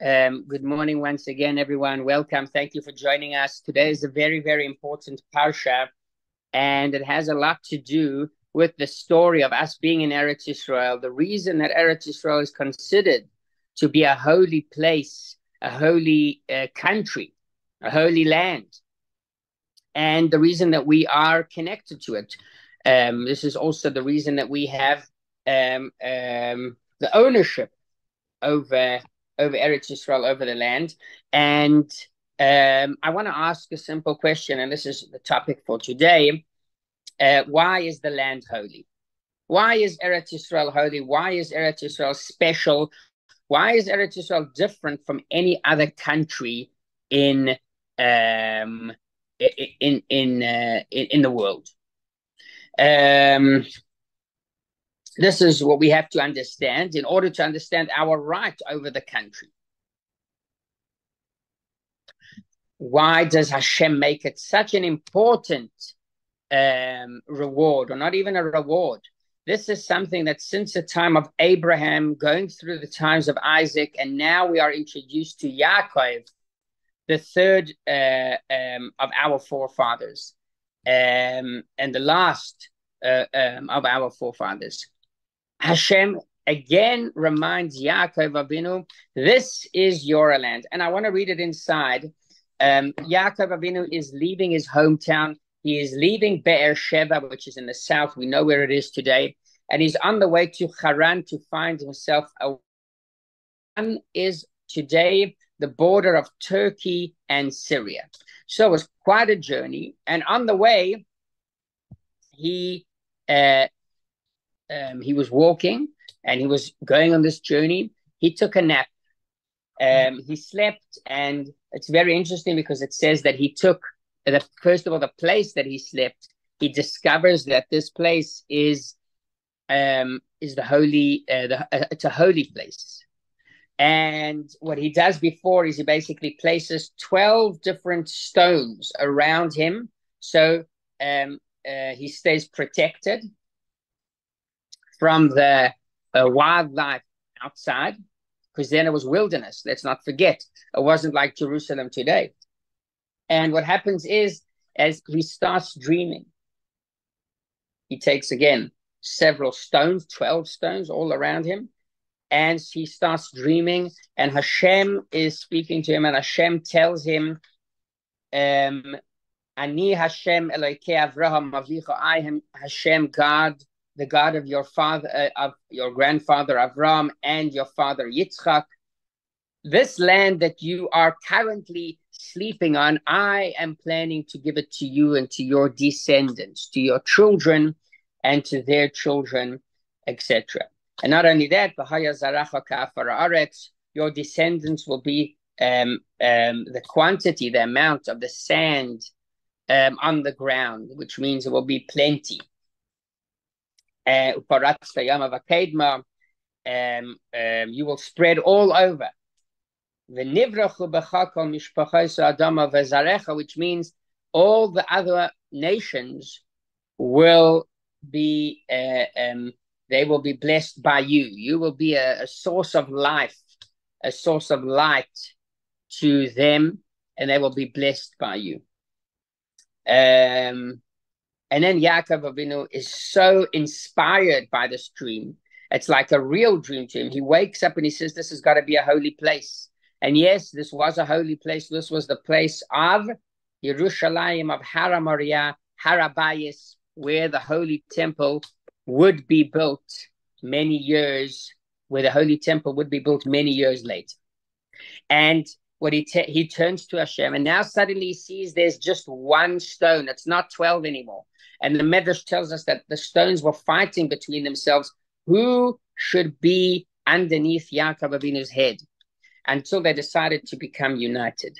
Good morning once again, everyone. Welcome. Thank you for joining us. Today is a very, very important parsha, and it has a lot to do with the story of us being in Eretz Israel. The reason that Eretz Israel is considered to be a holy place, a holy country, a holy land, and the reason that we are connected to it. This is also the reason that we have the ownership over Eretz Israel, over the land. And I want to ask a simple question, and this is the topic for today. Why is the land holy? Why is Eretz Israel holy? Why is Eretz Israel special? Why is Eretz Israel different from any other country in the world? This is what we have to understand in order to understand our right over the country. Why does Hashem make it such an important reward, or not even a reward? This is something that since the time of Abraham, going through the times of Isaac, and now we are introduced to Yaakov, the third of our forefathers, and the last of our forefathers. Hashem again reminds Yaakov Avinu, this is your land. And I want to read it inside. Yaakov Avinu is leaving his hometown. He is leaving Be'er Sheva, which is in the south. We know where it is today. And he's on the way to Haran to find himself a Haran is today the border of Turkey and Syria. So it was quite a journey. And on the way, he was walking and he was going on this journey. He took a nap. He slept, and it's very interesting because it says that he took, first of all, the place that he slept, he discovers that this place is the holy, it's a holy place. And what he does before is he basically places 12 different stones around him. So he stays protected from the wildlife outside, because then it was wilderness. Let's not forget. It wasn't like Jerusalem today. And what happens is, as he starts dreaming, he takes, again, several stones, 12 stones all around him, and he starts dreaming, and Hashem is speaking to him, and Hashem tells him, Ani Hashem Elohekei Avraham Avicha, I am Hashem, God, the God of your father, of your grandfather Avram and your father Yitzchak. This land that you are currently sleeping on, I am planning to give it to you and to your descendants, to your children and to their children, etc. And not only that, your descendants will be the quantity, the amount of the sand on the ground, which means it will be plenty. You will spread all over. Which means all the other nations will be, they will be blessed by you. You will be a source of life, a source of light to them, and they will be blessed by you. And then Yaakov Avinu is so inspired by this dream. It's like a real dream to him. He wakes up and he says, this has got to be a holy place. And yes, this was a holy place. This was the place of Yerushalayim, of Har Moriah, Har Abayis, where the holy temple would be built many years, where the holy temple would be built many years later. And what he turns to Hashem, and now suddenly he sees there's just one stone. It's not 12 anymore. And the Medrash tells us that the stones were fighting between themselves who should be underneath Yaakov Avinu's head, until they decided to become united.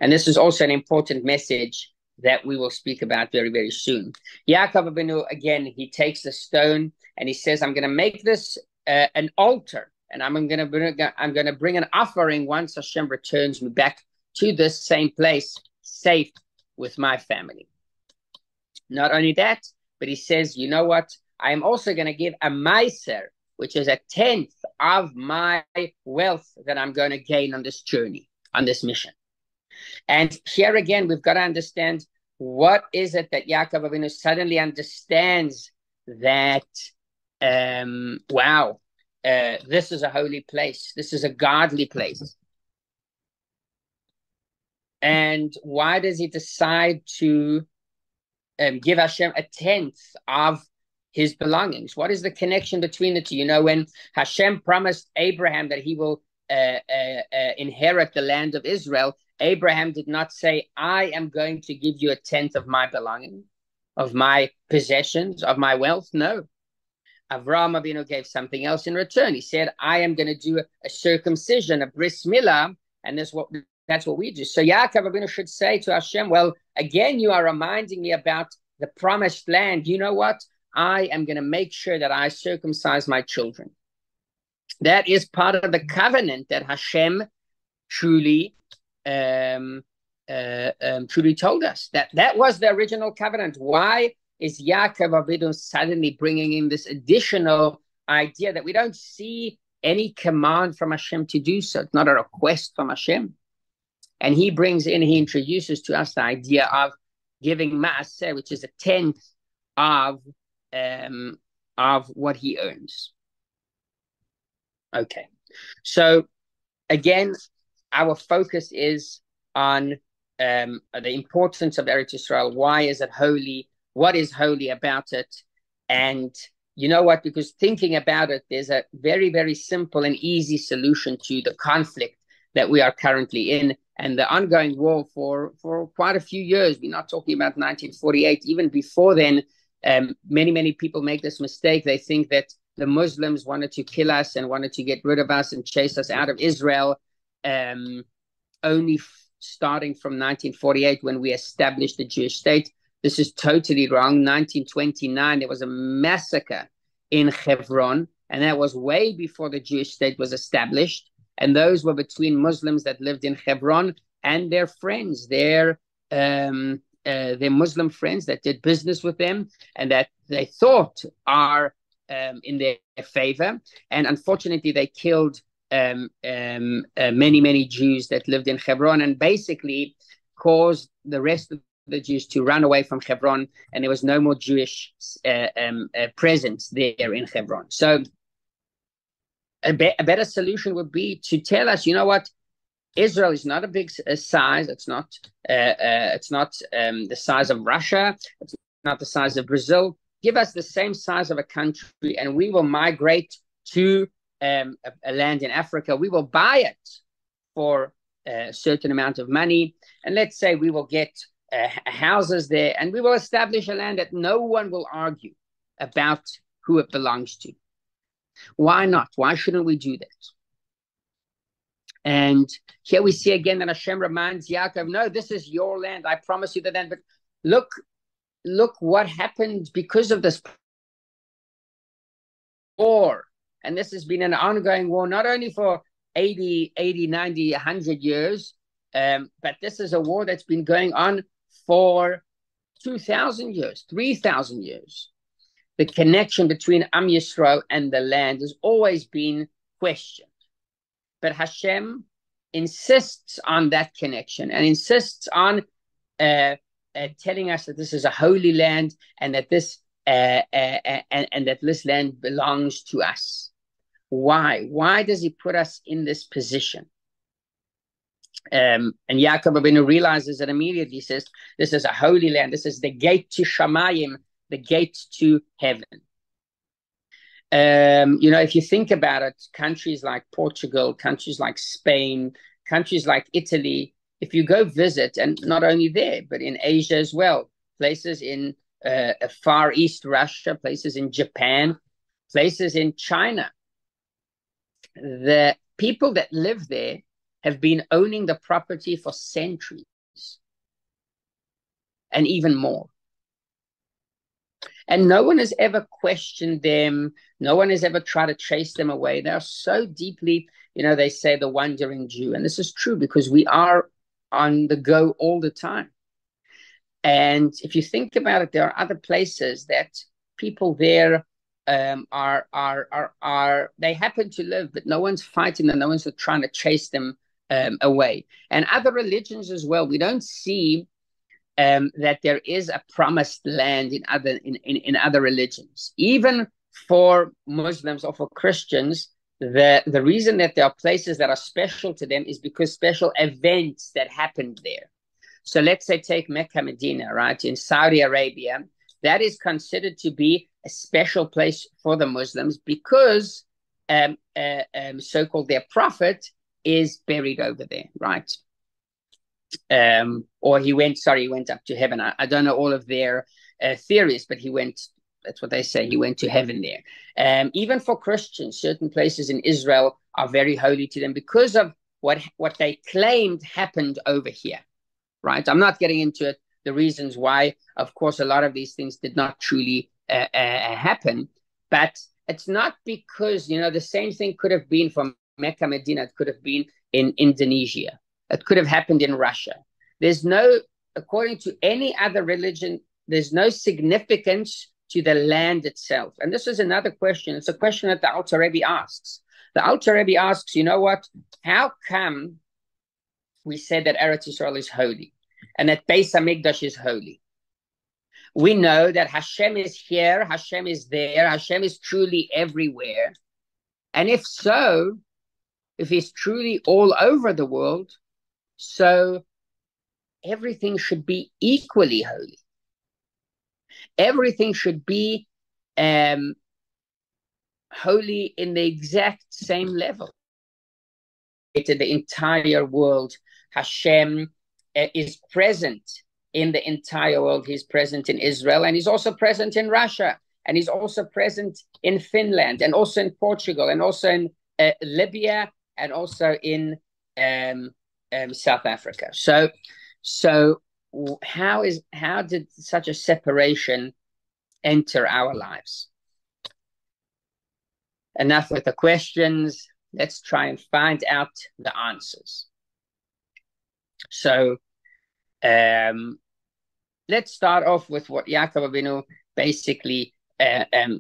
And this is also an important message that we will speak about very, very soon. Yaakov Avinu, again, he takes the stone and he says, I'm going to make this an altar, and I'm going to bring an offering once Hashem returns me back to this same place, safe with my family. Not only that, but he says, you know what? I am also going to give a meiser, which is a tenth of my wealth that I'm going to gain on this journey, on this mission. And here again, we've got to understand, what is it that Yaakov Avinu suddenly understands that, wow, this is a holy place. This is a godly place. And why does he decide to give Hashem a tenth of his belongings? What is the connection between the two? You know, when Hashem promised Abraham that he will inherit the land of Israel, Abraham did not say, I am going to give you a tenth of my belonging, of my possessions, of my wealth. No. Avraham Avinu gave something else in return. He said, I am going to do a circumcision, a bris milah, and that's what we do. So Yaakov Avinu should say to Hashem, well, again, you are reminding me about the promised land. You know what? I am going to make sure that I circumcise my children. That is part of the covenant that Hashem truly told us. That was the original covenant. Why is Yaakov Avinu suddenly bringing in this additional idea that we don't see any command from Hashem to do so? It's not a request from Hashem. And he introduces to us the idea of giving maaseh, which is a tenth of what he earns. Okay. So again, our focus is on the importance of Eretz Yisrael. Why is it holy? What is holy about it? And you know what? Because thinking about it, there's a very, very simple and easy solution to the conflict that we are currently in and the ongoing war for quite a few years. We're not talking about 1948. Even before then, many people make this mistake. They think that the Muslims wanted to kill us and wanted to get rid of us and chase us out of Israel, only starting from 1948 when we established the Jewish state. This is totally wrong. 1929, there was a massacre in Hebron, and that was way before the Jewish state was established. And those were between Muslims that lived in Hebron and their friends, their Muslim friends that did business with them and that they thought are in their favor. And unfortunately, they killed many Jews that lived in Hebron and basically caused the rest of the Jews to run away from Hebron, and there was no more Jewish presence there in Hebron. So a better solution would be to tell us, you know what, Israel is not a big size. It's not the size of Russia. It's not the size of Brazil. Give us the same size of a country, and we will migrate to a land in Africa. We will buy it for a certain amount of money, and let's say we will get houses there, and we will establish a land that no one will argue about who it belongs to. Why not? Why shouldn't we do that? And here we see again that Hashem reminds Yaakov, no, this is your land. I promise you the land. But look what happened because of this war. And this has been an ongoing war, not only for 80, 90, 100 years, but this is a war that's been going on for 2,000 years, 3,000 years. The connection between Am Yisrael and the land has always been questioned. But Hashem insists on that connection and insists on telling us that this is a holy land and that this land belongs to us. Why? Why does he put us in this position? And Yaakov Avinu realizes it immediately. He says, this is a holy land. This is the gate to Shamayim, the gate to heaven. If you think about it, countries like Portugal, countries like Spain, countries like Italy, if you go visit, and not only there, but in Asia as well, places in Far East Russia, places in Japan, places in China, the people that live there have been owning the property for centuries and even more. And no one has ever questioned them. No one has ever tried to chase them away. They are so deeply, they say the wandering Jew. And this is true because we are on the go all the time. And if you think about it, there are other places that people there they happen to live, but no one's fighting them, no one's trying to chase them away. And other religions as well, we don't see that there is a promised land in other religions. Even for Muslims or for Christians, the reason that there are places that are special to them is because special events that happened there. So let's say take Mecca, Medina, right, in Saudi Arabia. That is considered to be a special place for the Muslims because so-called their prophet is buried over there, right? Or he went up to heaven. I don't know all of their theories, but he went, that's what they say, he went to heaven there. Even for Christians, certain places in Israel are very holy to them because of what they claimed happened over here, right? I'm not getting into it, the reasons why. Of course, a lot of these things did not truly happen, but it's not because, the same thing could have been from Mecca, Medina, it could have been in Indonesia. It could have happened in Russia. There's no, according to any other religion, there's no significance to the land itself. And this is another question. It's a question that the Alter Rebbe asks. The Alter Rebbe asks, how come we said that Eretz Yisrael is holy and that Beis HaMikdash is holy? We know that Hashem is here, Hashem is there, Hashem is truly everywhere. And if so, if he's truly all over the world, so everything should be equally holy. Everything should be holy in the exact same level. The entire world, Hashem is present in the entire world. He's present in Israel, and he's also present in Russia, and he's also present in Finland, and also in Portugal, and also in Libya, and also in South Africa. So how did such a separation enter our lives? Enough with the questions. Let's try and find out the answers. So let's start off with what Yaakov Avinu basically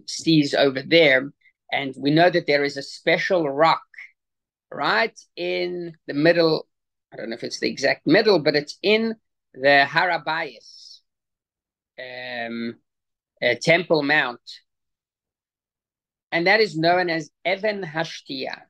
sees over there. And we know that there is a special rock right in the middle. I don't know if it's the exact middle, but it's in the Harabayas, Temple Mount. And that is known as Even Hashtia.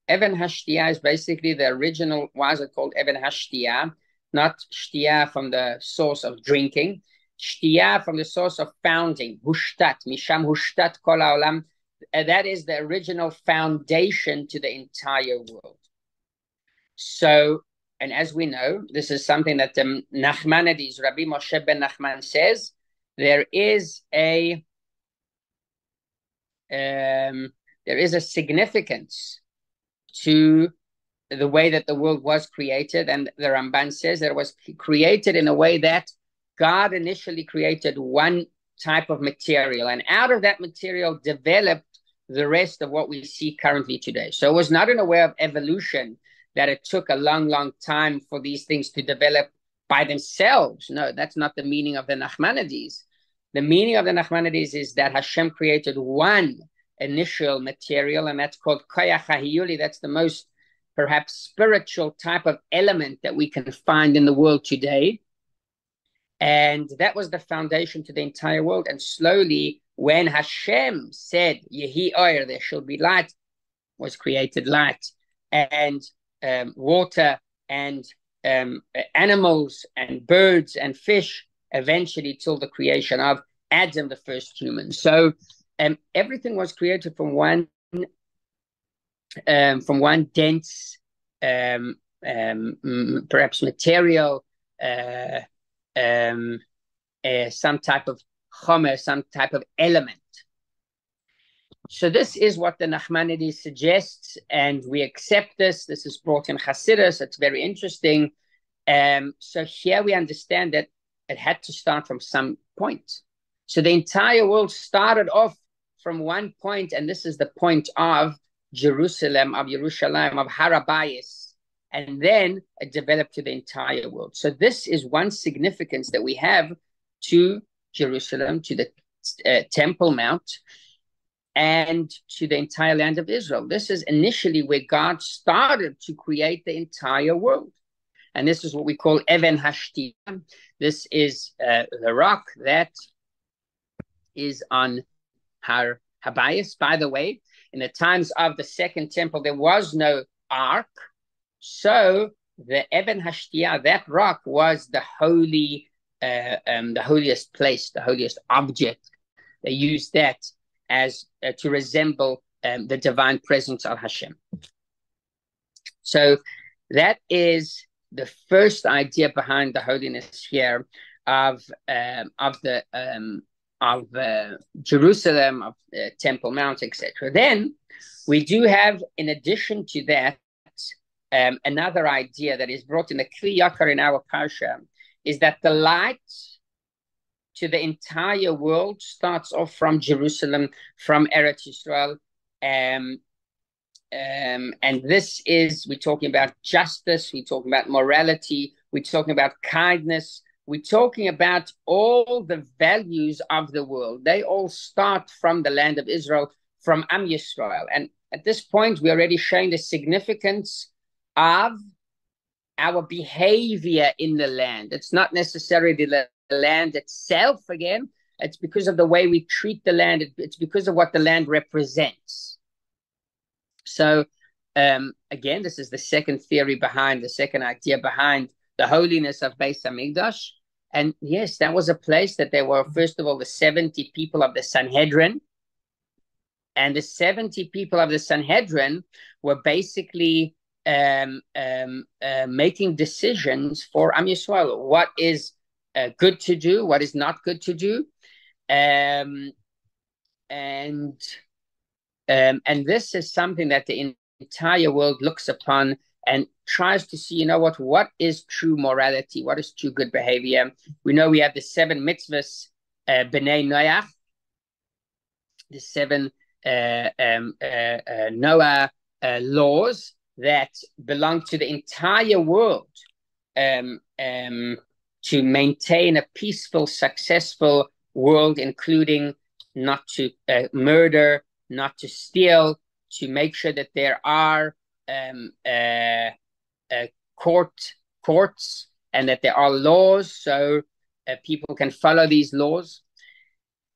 Even Hashtia is basically the original, why is it called Even Hashtia? Not Shtia from the source of drinking, Shtia from the source of founding, Hushtat, Misham Hushtat Kol HaOlam. That is the original foundation to the entire world. So, and as we know, this is something that Nachmanides, Rabbi Moshe ben Nachman says, there is a significance to the way that the world was created. And the Ramban says that it was created in a way that God initially created one type of material, and out of that material developed the rest of what we see currently today. So it was not in a way of evolution that it took a long, long time for these things to develop by themselves. No, that's not the meaning of the Nachmanides. The meaning of the Nachmanides is that Hashem created one initial material, and that's called Koyach HaHiyuli. That's the most perhaps spiritual type of element that we can find in the world today. And that was the foundation to the entire world. And slowly, when Hashem said, Yehi Oyer, there shall be light, was created light, and water, and animals, and birds, and fish, eventually till the creation of Adam, the first human. So everything was created from one dense, perhaps material, some type of chomer, some type of element. So this is what the Nachmanides suggests, and we accept this. This is brought in Hasidus. It's very interesting. So here we understand that it had to start from some point. So the entire world started off from one point, and this is the point of Jerusalem, of Yerushalayim, of Harabayas, and then it developed to the entire world. So this is one significance that we have to Jerusalem, to the Temple Mount. and to the entire land of Israel. This is initially where God started to create the entire world. And this is what we call Even Hashtiyah. This is the rock that is on Har Habayis. By the way, in the times of the Second Temple, there was no ark. So the Even Hashtiyah, that rock, was the holiest place, the holiest object. They used that as to resemble the divine presence of Hashem. So that is the first idea behind the holiness here of Jerusalem, of Temple Mount, etc. Then we do have, in addition to that, another idea that is brought in the Kli Yakar in our parsha, is that the light to the entire world starts off from Jerusalem, from Eretz Yisrael. And this is, we're talking about justice, we're talking about morality, we're talking about kindness, we're talking about all the values of the world. They all start from the land of Israel, from Am Yisrael. And at this point, we're already showing the significance of our behavior in the land. It's not necessarily the land itself again. It's because of the way we treat the land. It's because of what the land represents. So again, this is the second theory behind, the second idea behind the holiness of Beis Hamikdash. And yes, that was a place that there were, first of all, the 70 people of the Sanhedrin. And the 70 people of the Sanhedrin were basically making decisions for Am Yisrael. What is good to do? What is not good to do? And this is something that the entire world looks upon and tries to see, what is true morality? What is true good behavior? We know we have the 7 mitzvahs, B'nai Noach, the 7 Noah laws that belong to the entire world to maintain a peaceful, successful world, including not to murder, not to steal, to make sure that there are courts and that there are laws so people can follow these laws.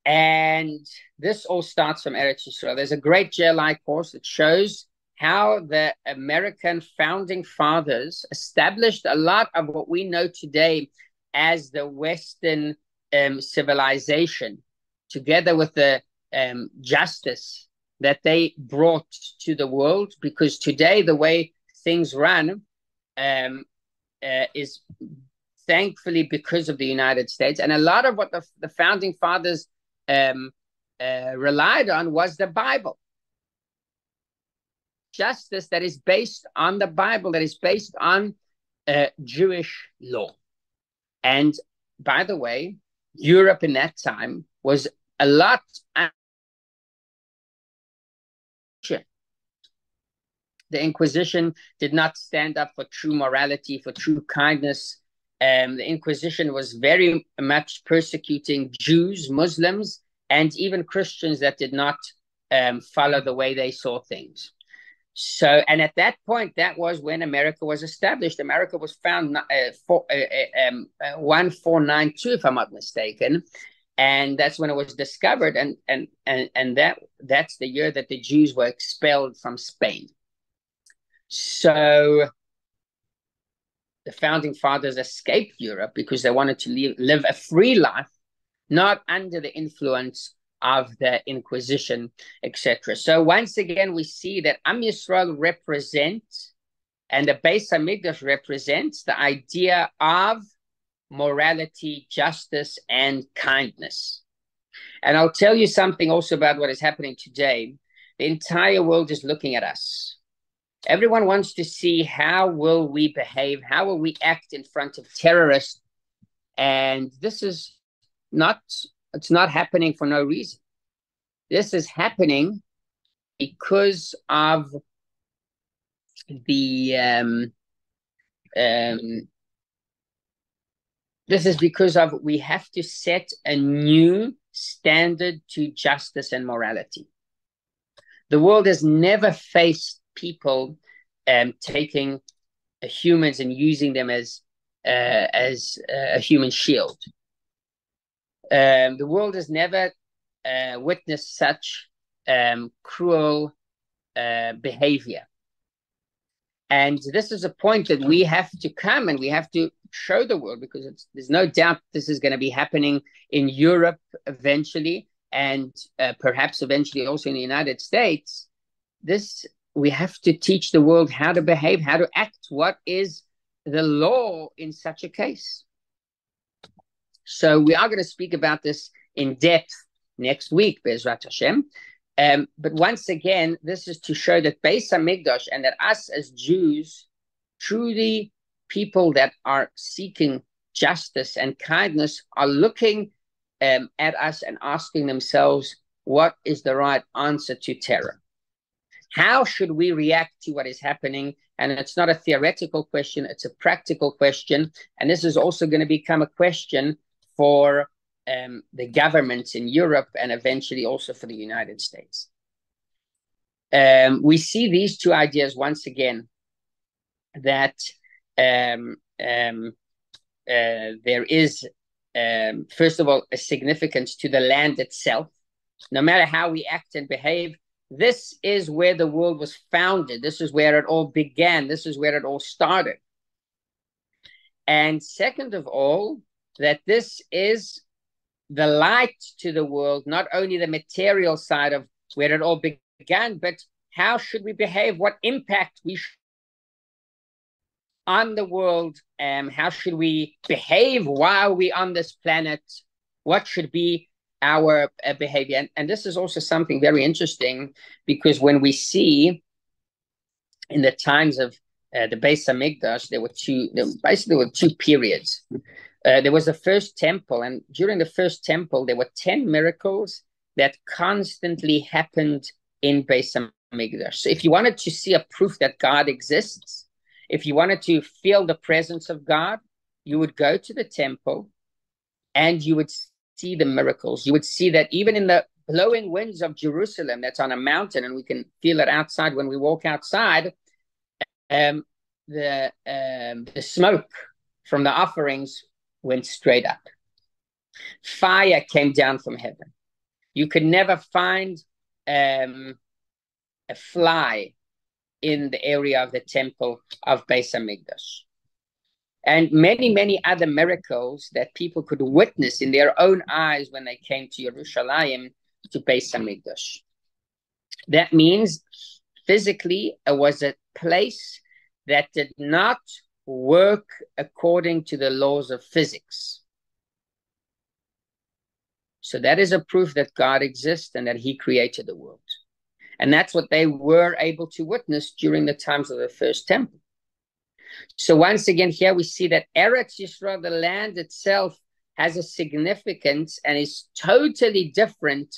And this all starts from Eretz Yisrael. There's a great JLI course that shows how the American founding fathers established a lot of what we know today as the Western civilization, together with the justice that they brought to the world. Because today the way things run is thankfully because of the United States. And a lot of what the founding fathers relied on was the Bible. Justice that is based on the Bible, that is based on Jewish law. And by the way, Europe in that time was a lot. The Inquisition did not stand up for true morality, for true kindness. The Inquisition was very much persecuting Jews, Muslims, and even Christians that did not follow the way they saw things. So, and at that point, that was when America was established. America was found 1492, if I'm not mistaken, and that's when it was discovered. And that's the year that the Jews were expelled from Spain. So the founding fathers escaped Europe because they wanted to live a free life, not under the influence of the Inquisition, etc. So once again, we see that Am Yisrael represents, and the Beis Hamikdash represents, the idea of morality, justice, and kindness. And I'll tell you something also about what is happening today. The entire world is looking at us. Everyone wants to see how will we behave, how will we act in front of terrorists. And this is it's not happening for no reason. This is happening because of the this is because of we have to set a new standard to justice and morality. The world has never faced people taking humans and using them as a human shield. The world has never witnessed such cruel behavior. And this is a point that we have to come and we have to show the world, because there's no doubt this is going to be happening in Europe eventually, and perhaps eventually also in the United States. We have to teach the world how to behave, how to act, what is the law in such a case. So we are going to speak about this in depth next week, Be'ezrat Hashem. But once again, this is to show that Beis Hamikdash, and that us as Jews, truly people that are seeking justice and kindness, are looking at us and asking themselves, what is the right answer to terror? How should we react to what is happening? And it's not a theoretical question, it's a practical question. And this is also going to become a question for the governments in Europe, and eventually also for the United States. We see these two ideas once again, that there is, first of all, a significance to the land itself. No matter how we act and behave, this is where the world was founded. This is where it all began. This is where it all started. And second of all, that this is the light to the world, not only the material side of where it all began, but how should we behave, what impact we should on the world, how should we behave while we're on this planet, what should be our behavior. And this is also something very interesting, because when we see in the times of the Beis Hamikdash, there were two periods. There was the first temple, and during the first temple, there were 10 miracles that constantly happened in Beis Hamikdash. So if you wanted to see a proof that God exists, if you wanted to feel the presence of God, you would go to the temple and you would see the miracles. You would see that even in the blowing winds of Jerusalem, that's on a mountain, and we can feel it outside when we walk outside, the smoke from the offerings went straight up. Fire came down from heaven. You could never find a fly in the area of the temple of Beis Hamikdash. And many, many other miracles that people could witness in their own eyes when they came to Yerushalayim, to Beis Hamikdash. That means physically it was a place that did not work according to the laws of physics. So that is a proof that God exists and that he created the world. And that's what they were able to witness during the times of the first temple. So once again, here we see that Eretz Yisrael, the land itself, has a significance and is totally different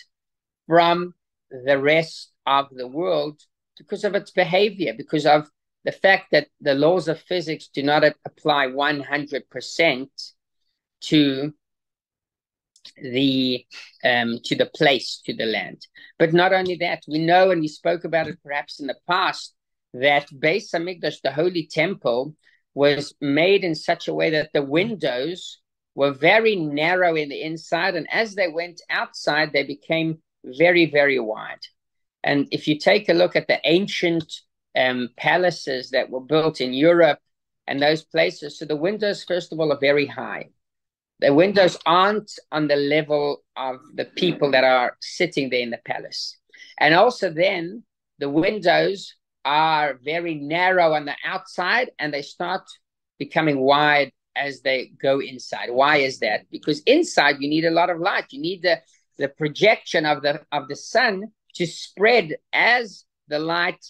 from the rest of the world because of its behavior, because of the fact that the laws of physics do not apply 100% to the place, to the land. But not only that, we know, and we spoke about it perhaps in the past, that Beis Hamikdash, the holy temple, was made in such a way that the windows were very narrow in the inside, and as they went outside, they became very, very wide. And if you take a look at the ancient palaces that were built in Europe and those places, so the windows, first of all, are very high. The windows aren't on the level of the people that are sitting there in the palace. And also then, the windows are very narrow on the outside, and they start becoming wide as they go inside. Why is that? Because inside you need a lot of light. You need the projection of the sun to spread as the light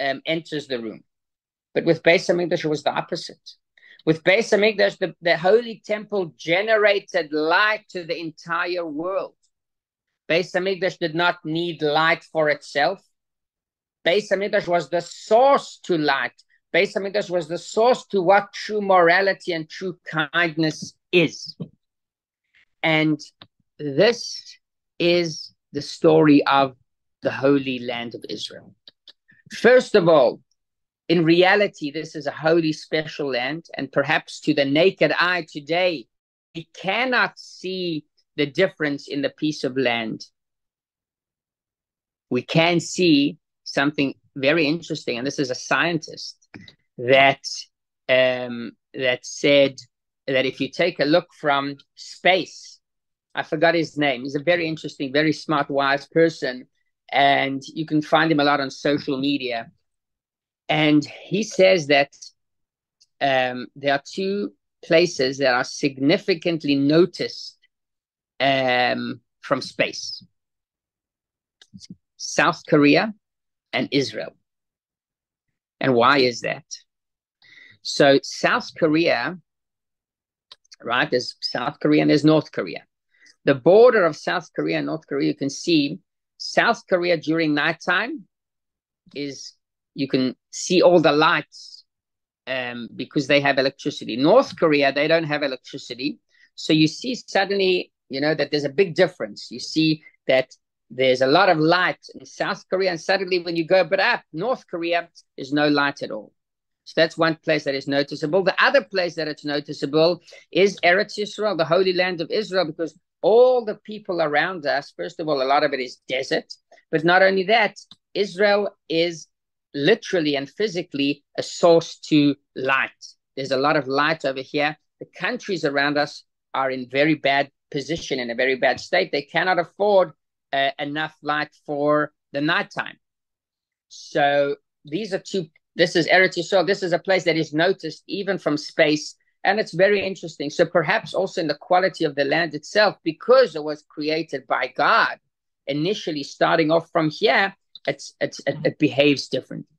enters the room. But with Beis Hamikdash, it was the opposite. With Beis Hamikdash, the holy temple generated light to the entire world. Beis Hamikdash did not need light for itself. Beis Hamikdash was the source to light. Beis Hamikdash was the source to what true morality and true kindness is. And this is the story of the Holy Land of Israel? First of all, in reality, this is a holy, special land, and perhaps to the naked eye today, we cannot see the difference in the piece of land. We can see something very interesting, and this is a scientist that said that if you take a look from space, I forgot his name. He's a very interesting, very smart, wise person, and you can find him a lot on social media. And he says that there are two places that are significantly noticed from space: South Korea and Israel. And why is that? So South Korea, right? There's South Korea and there's North Korea. The border of South Korea and North Korea, you can see South Korea during nighttime is, you can see all the lights because they have electricity. North Korea, they don't have electricity. So you see suddenly, that there's a big difference. You see that there's a lot of light in South Korea, and suddenly when you go a bit up, North Korea, there's no light at all. So that's one place that is noticeable. The other place that it's noticeable is Eretz Yisrael, the Holy Land of Israel, because all the people around us, first of all, a lot of it is desert. But not only that, Israel is literally and physically a source to light. There's a lot of light over here. The countries around us are in very bad position, in a very bad state. They cannot afford enough light for the nighttime. So these are two. This is Eretz Yisrael. This is a place that is noticed even from space, and it's very interesting. So perhaps also in the quality of the land itself, because it was created by God, initially starting off from here, it behaves differently.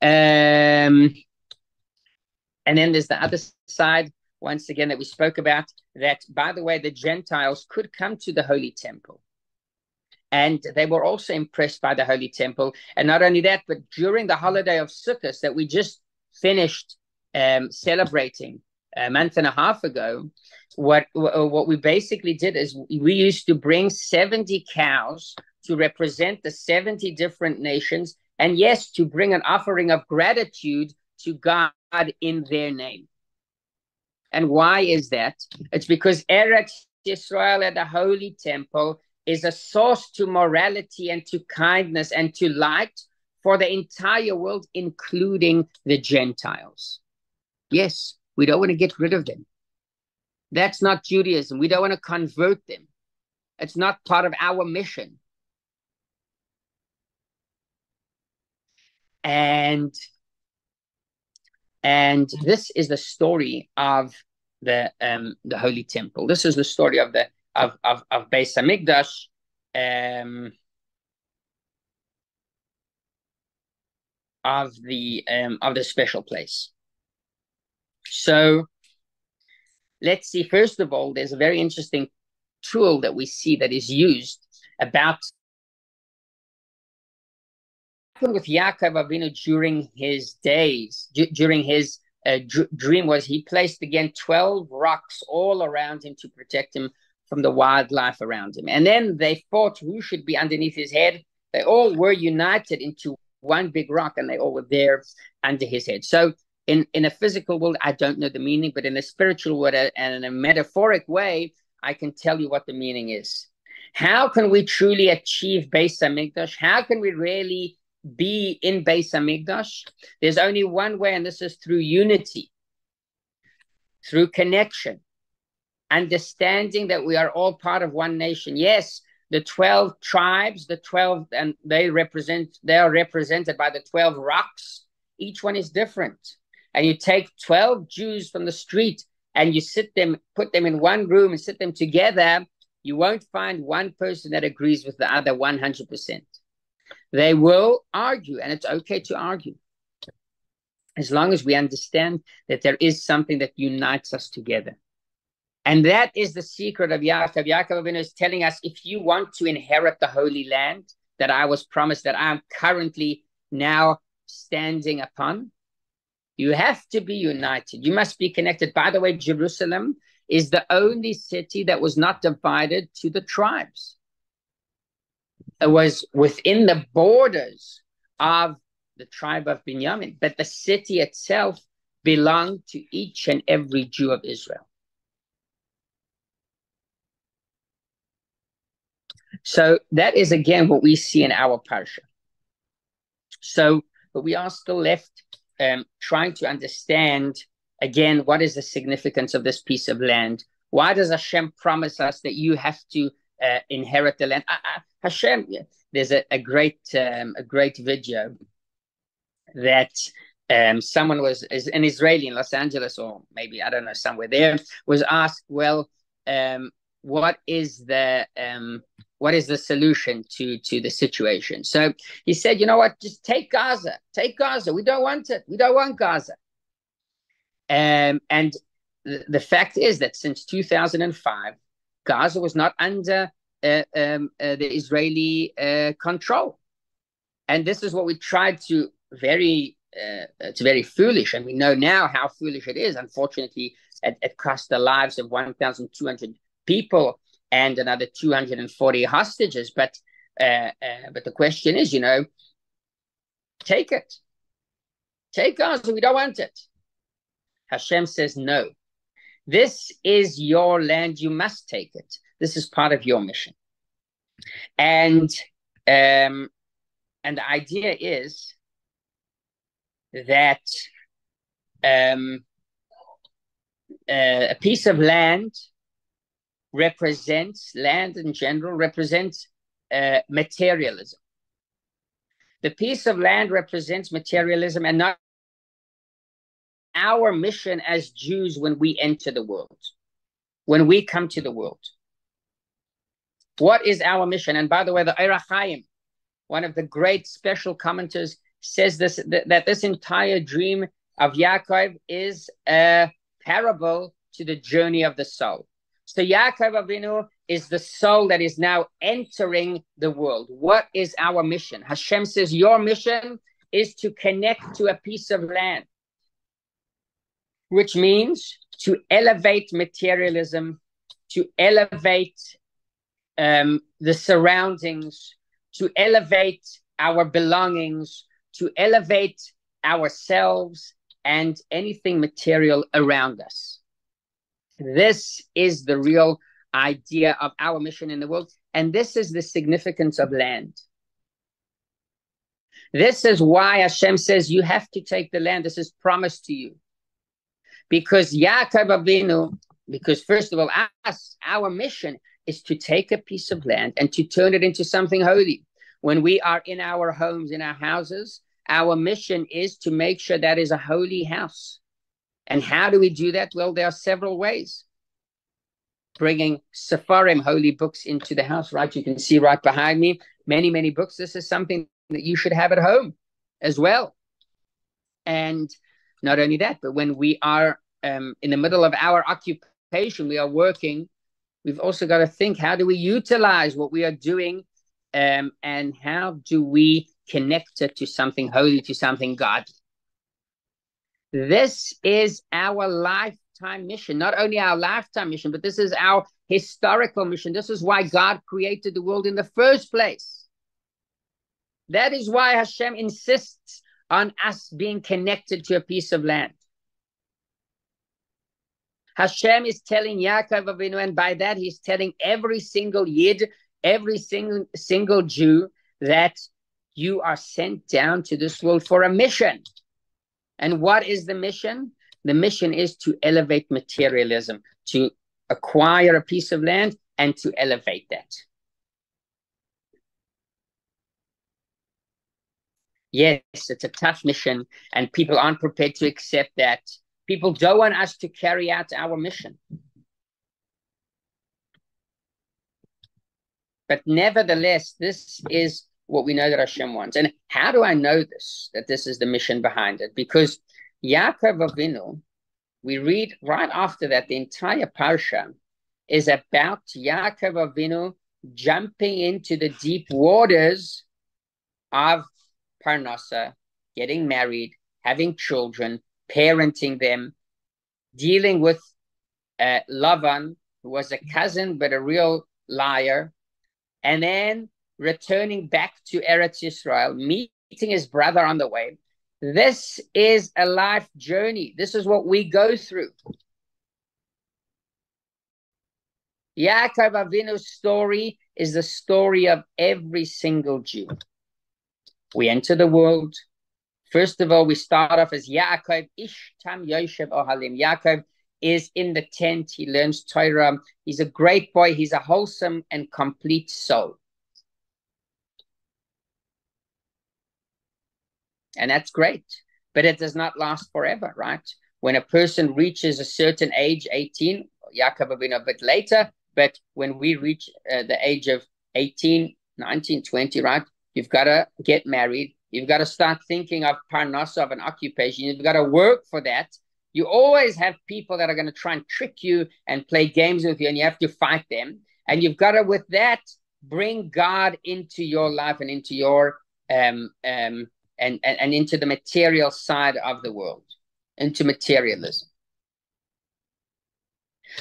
And then there's the other side, once again, that we spoke about, that, by the way, the Gentiles could come to the Holy Temple. And they were also impressed by the Holy Temple. And not only that, but during the holiday of Sukkot that we just finished celebrating a month and a half ago, what we basically did is we used to bring 70 cows to represent the 70 different nations, and yes, to bring an offering of gratitude to God in their name. And why is that? It's because Eretz Yisrael at the Holy Temple is a source to morality and to kindness and to light for the entire world, including the Gentiles. Yes, we don't want to get rid of them. That's not Judaism. We don't want to convert them. It's not part of our mission. And this is the story of the Holy Temple. This is the story of Beis Hamikdash, of the special place. So let's see. First of all, there's a very interesting tool that we see that is used about with Yaakov Avinu during his days, during his dream, was he placed again 12 rocks all around him to protect him from the wildlife around him. And then they fought who should be underneath his head. They all were united into one big rock, and they all were there under his head. So in a physical world, I don't know the meaning, but in a spiritual world and in a metaphoric way, I can tell you what the meaning is. How can we truly achieve Beis Hamikdash? How can we really be in Beis Hamikdash? There's only one way, and this is through unity, through connection, understanding that we are all part of one nation. Yes, the 12 tribes, the 12, and they are represented by the 12 rocks. Each one is different. And you take 12 Jews from the street and you put them in one room and sit them together, you won't find one person that agrees with the other 100%. They will argue, and it's okay to argue, as long as we understand that there is something that unites us together. And that is the secret of Yaakov. Yaakov Avinu is telling us, if you want to inherit the Holy Land that I was promised, that I'm currently now standing upon, you have to be united. You must be connected. By the way, Jerusalem is the only city that was not divided to the tribes. was within the borders of the tribe of Binyamin, but the city itself belonged to each and every Jew of Israel. So that is, again, what we see in our parsha. So, but we are still left trying to understand, again, what is the significance of this piece of land? Why does Hashem promise us that you have to inherit the land? Hashem, there's a great video that someone is an Israeli in Los Angeles, or maybe, I don't know, somewhere there, was asked, well, what is the solution to the situation? So he said, you know what, just take Gaza. We don't want it. We don't want Gaza. And the fact is that since 2005, Gaza was not under the Israeli control. And this is what we tried to it's very foolish. And we know now how foolish it is. Unfortunately, it cost the lives of 1,200 people and another 240 hostages. But the question is, take it. Take Gaza. We don't want it. Hashem says, no. This is your land. You must take it. This is part of your mission. And the idea is that a piece of land in general represents materialism. The piece of land represents materialism, and not our mission as Jews when we enter the world, when we come to the world. What is our mission? And by the way, the Rechavia, one of the great special commenters, says that this entire dream of Yaakov is a parable to the journey of the soul. So Yaakov Avinu is the soul that is now entering the world. What is our mission? Hashem says your mission is to connect to a piece of land, which means to elevate materialism, to elevate the surroundings, to elevate our belongings, to elevate ourselves and anything material around us. This is the real idea of our mission in the world. And this is the significance of land. This is why Hashem says you have to take the land. This is promised to you. Because Yaakov Avinu, because first of all, our mission is to take a piece of land and to turn it into something holy. When we are in our homes, in our houses, our mission is to make sure that is a holy house. And how do we do that? Well, there are several ways. Bringing Sepharim, holy books, into the house, right? You can see right behind me, many, many books. This is something that you should have at home as well. And not only that, but when we are in the middle of our occupation, we are working, we've also got to think, how do we utilize what we are doing, and how do we connect it to something holy, to something godly? This is our lifetime mission, not only our lifetime mission, but this is our historical mission. This is why God created the world in the first place. That is why Hashem insists on us being connected to a piece of land. Hashem is telling Yaakov Avinu, and by that he's telling every single Yid, every single Jew, that you are sent down to this world for a mission. And what is the mission? The mission is to elevate materialism, to acquire a piece of land and to elevate that. Yes, it's a tough mission, and people aren't prepared to accept that. People don't want us to carry out our mission. But nevertheless, this is what we know that Hashem wants. And how do I know this, that this is the mission behind it? Because Yaakov Avinu, we read right after that, the entire parsha is about Yaakov Avinu jumping into the deep waters of Parnasa, getting married, having children, parenting them, dealing with Lavan, who was a cousin but a real liar, and then returning back to Eretz Israel, meeting his brother on the way. This is a life journey. This is what we go through. Yaakov Avinu's story is the story of every single Jew. We enter the world. First of all, we start off as Yaakov, Ish Tam Yoshev Ohalim. Yaakov is in the tent. He learns Torah. He's a great boy. He's a wholesome and complete soul. And that's great. But it does not last forever, right? When a person reaches a certain age, 18, Yaakov Avinu a bit later, but when we reach the age of 18, 19, 20, right? You've got to get married. You've got to start thinking of parnasa, of an occupation. You've got to work for that. You always have people that are going to try and trick you and play games with you, and you have to fight them. And you've got to, with that, bring God into your life and into your and into the material side of the world, into materialism.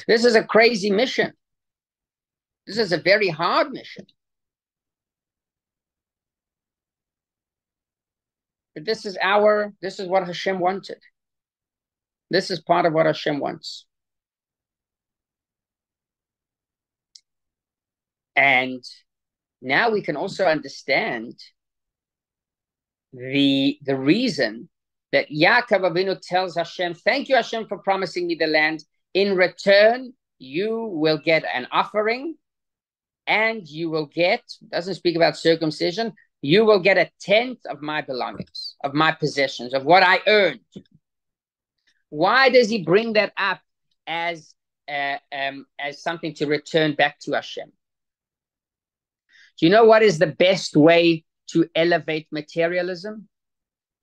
This is a crazy mission. This is a very hard mission. But this is what Hashem wanted. This is part of what Hashem wants. And now we can also understand the reason that Yaakov Avinu tells Hashem, thank you, Hashem, for promising me the land. In return, you will get an offering, and you will get, doesn't speak about circumcision, you will get 1/10 of my belongings, of my possessions, of what I earned. Why does he bring that up as something to return back to Hashem? Do you know what is the best way to elevate materialism?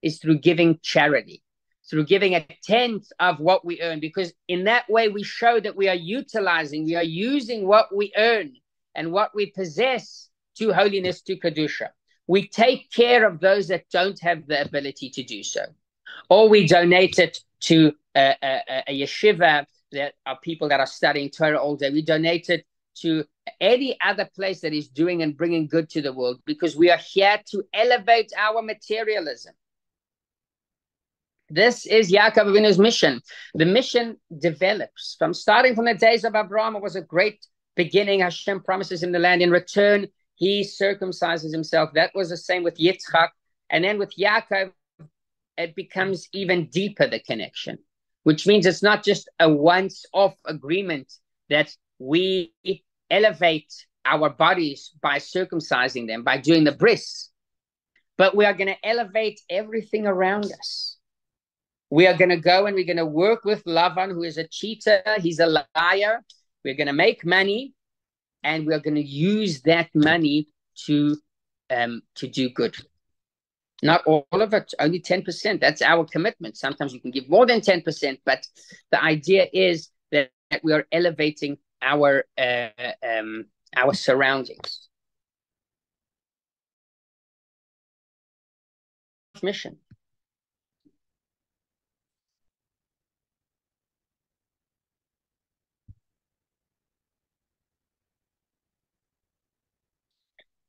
Is through giving charity, through giving 1/10 of what we earn, because in that way we show that we are using what we earn and what we possess to holiness, to Kedusha. We take care of those that don't have the ability to do so. Or we donate it to a yeshiva that are people that are studying Torah all day. We donate it to any other place that is doing and bringing good to the world, because we are here to elevate our materialism. This is Yaakov Avinu's mission. The mission develops starting from the days of Abraham. It was a great beginning. Hashem promises him the land. In return, he circumcises himself. That was the same with Yitzchak. And then with Yaakov, it becomes even deeper, the connection, which means it's not just a once-off agreement that we elevate our bodies by circumcising them, by doing the bris, but we are going to elevate everything around us. We are going to go and we're going to work with Lavan, who is a cheater. He's a liar. We're going to make money, and we're going to use that money to do good. Not all of it, only 10%. That's our commitment. Sometimes you can give more than 10%, but the idea is that we are elevating our surroundings. Mission.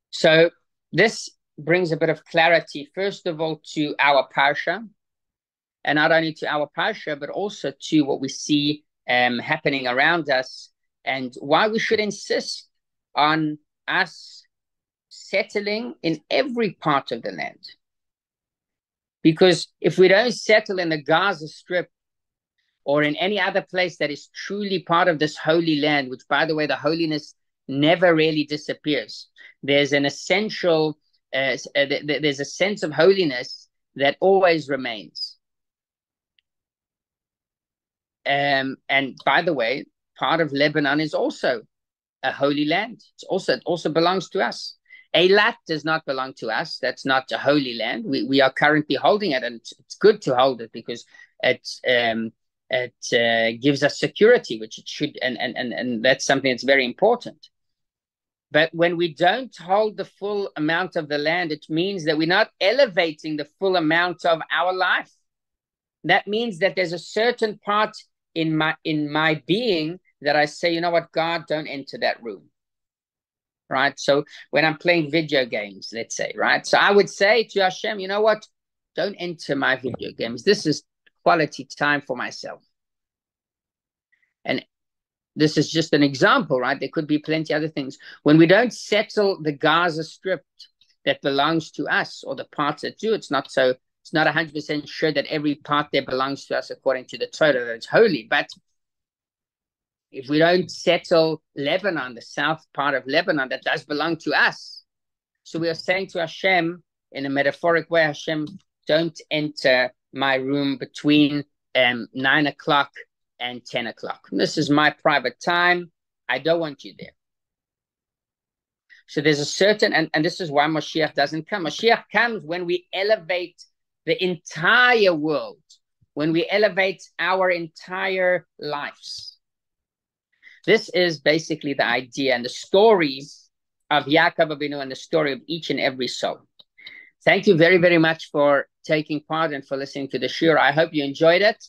So this brings a bit of clarity, first of all, to our parsha, and not only to our parsha, but also to what we see happening around us, and why we should insist on us settling in every part of the land. Because if we don't settle in the Gaza Strip or in any other place that is truly part of this holy land, which, by the way, the holiness never really disappears. There's an essential, there's a sense of holiness that always remains. And by the way, part of Lebanon is also a holy land. It also belongs to us. Eilat does not belong to us. That's not a holy land. We are currently holding it, and it's good to hold it because it gives us security, which it should, and that's something that's very important. But when we don't hold the full amount of the land, it means that we're not elevating the full amount of our life. That means that there's a certain part in my being that I say, you know what, God, don't enter that room. right? So when I'm playing video games, let's say, right? So I would say to Hashem, you know what? Don't enter my video games. This is quality time for myself. And this is just an example, right? There could be plenty other things. When we don't settle the Gaza Strip that belongs to us, or the parts that do, it's not 100% sure that every part there belongs to us according to the Torah, that it's holy. But if we don't settle Lebanon, the south part of Lebanon, that does belong to us. So we are saying to Hashem, in a metaphoric way, Hashem, don't enter my room between 9 o'clock and 10 o'clock. This is my private time. I don't want you there. So there's a certain, and this is why Mashiach doesn't come. Mashiach comes when we elevate the entire world, when we elevate our entire lives. This is basically the idea and the story of Yaakov Avinu and the story of each and every soul. Thank you very, very much for taking part and for listening to the shiur. I hope you enjoyed it.